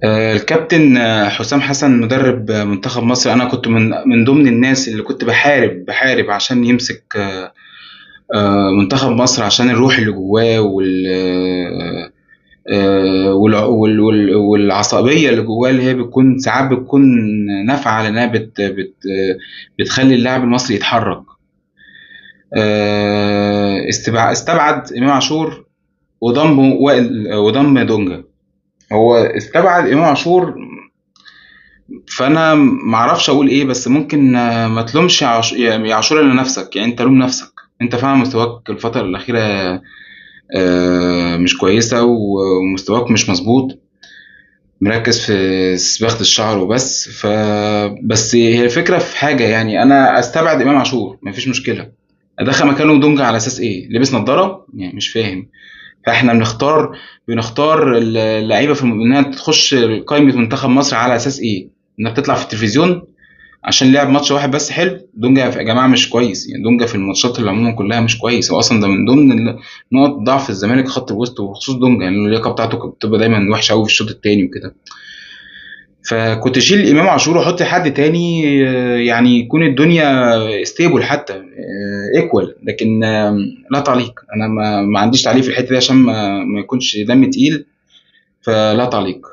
الكابتن حسام حسن مدرب منتخب مصر. انا كنت من ضمن الناس اللي كنت بحارب عشان يمسك منتخب مصر، عشان الروح اللي جواه والعصبية اللي جواه، اللي هي بتكون ساعات بتكون نافعة، لأنها بتخلي اللاعب المصري يتحرك. استبعد إمام عاشور وضم دونجا. هو استبعد إمام عاشور، فانا ما اعرفش اقول ايه، بس ممكن ما تلومش يا عاشور الا نفسك. يعني انت لوم نفسك، انت فعلا مستواك الفتره الاخيره مش كويسه، ومستواك مش مظبوط، مركز في صباغه الشعر وبس. بس هي الفكره في حاجه، يعني انا استبعد امام عاشور مفيش مشكله، ادخل مكانه دونجا على اساس ايه؟ لبس نظاره؟ يعني مش فاهم. فاحنا بنختار اللعيبه انها تخش قائمه منتخب مصر على اساس ايه؟ انها بتطلع في التلفزيون عشان لعب ماتش واحد بس حلو؟ دونجا يا جماعه مش كويس، يعني دونجا في الماتشات اللي عموما كلها مش كويس. هو اصلا ده من ضمن نقط ضعف الزمالك، خط الوسط وخصوص دونجا، يعني اللياقه بتاعته كانت بتبقى دايما وحشه قوي في الشوط الثاني وكده. فكنت شيل امام عاشور وحط حد تاني، يعني يكون الدنيا ستيبل حتى ايكوال. لكن لا تعليق. انا ما عنديش تعليق في الحته دي عشان ما يكونش دم تقيل، فلا تعليق.